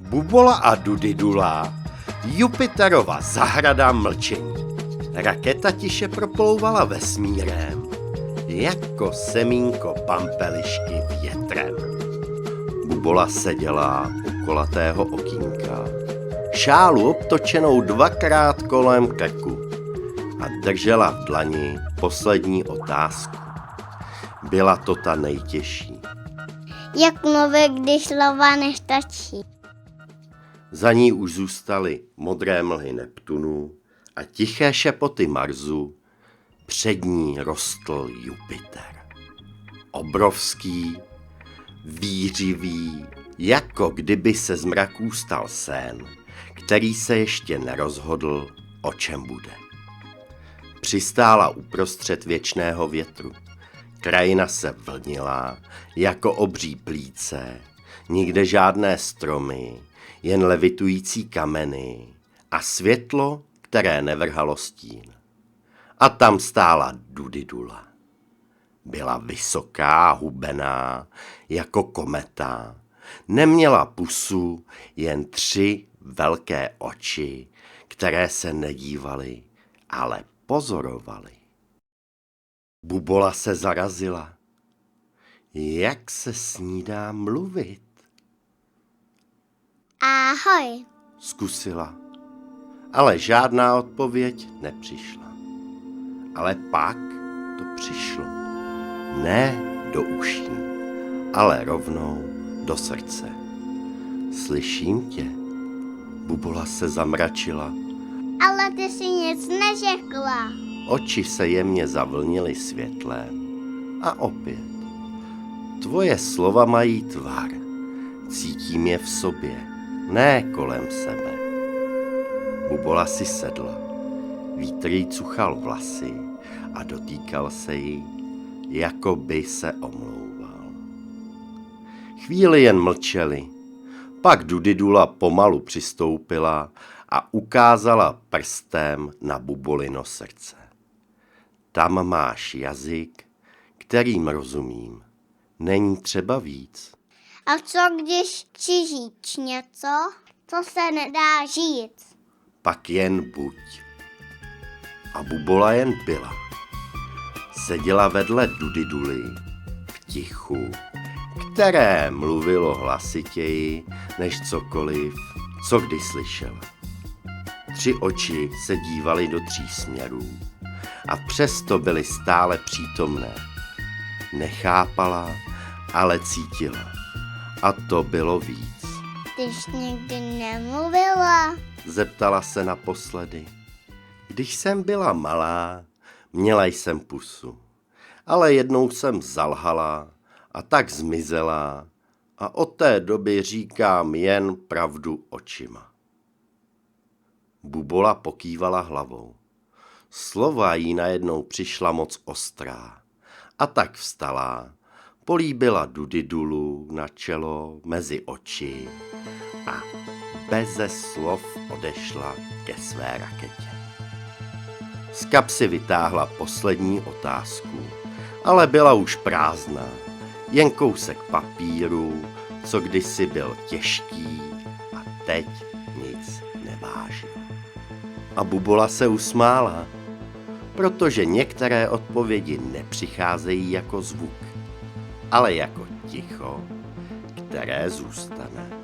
Bubola a Dudidula, Jupiterova zahrada mlčení. Raketa tiše proplouvala vesmírem, jako semínko pampelišky větrem. Bubola seděla u kolatého okýnka, šálu obtočenou dvakrát kolem krku a držela v dlani poslední otázku. Byla to ta nejtěžší. Jak mluvit, když slova nestačí? Za ní už zůstaly modré mlhy Neptunu a tiché šepoty Marsu. Před ní rostl Jupiter. Obrovský, výřivý, jako kdyby se z mraků stal sen, který se ještě nerozhodl, o čem bude. Přistála uprostřed věčného větru. Krajina se vlnila jako obří plíce, nikde žádné stromy, jen levitující kameny a světlo, které nevrhalo stín. A tam stála Dudidula. Byla vysoká, hubená, jako kometa. Neměla pusu, jen 3 velké oči, které se nedívaly, ale pozorovaly. Bubola se zarazila. Jak se s ní dá mluvit? Ahoj. Zkusila, ale žádná odpověď nepřišla. Ale pak to přišlo. Ne do uší, ale rovnou do srdce. Slyším tě. Bubola se zamračila. Ale ty jsi nic neřekla. Oči se jemně zavlnily světlem. A opět. Tvoje slova mají tvar. Cítím je v sobě, ne kolem sebe. Bubola si sedla. Vítr jí cuchal vlasy a dotýkal se jí, jako by se omlouval. Chvíli jen mlčeli, pak Dudidula pomalu přistoupila a ukázala prstem na Bubolino srdce. Tam máš jazyk, kterým rozumím. Není třeba víc. A co když chci říct něco, co se nedá říct? Pak jen buď. A Bubola jen byla. Seděla vedle Dudiduly v tichu, které mluvilo hlasitěji než cokoliv, co kdy slyšela. 3 oči se dívaly do 3 směrů a přesto byly stále přítomné. Nechápala, ale cítila. A to bylo víc. Ty jsi nikdy nemluvila? Zeptala se naposledy. Když jsem byla malá, měla jsem pusu, ale jednou jsem zalhala a tak zmizela a od té doby říkám jen pravdu očima. Bubola pokývala hlavou. Slova jí najednou přišla moc ostrá a tak vstala, políbila Dudidulu na čelo mezi oči a beze slov odešla ke své raketě. Z kapsy vytáhla poslední otázku, ale byla už prázdná, jen kousek papíru, co kdysi byl těžký a teď nic nevážil. A Bubola se usmála, protože některé odpovědi nepřicházejí jako zvuk, ale jako ticho, které zůstane.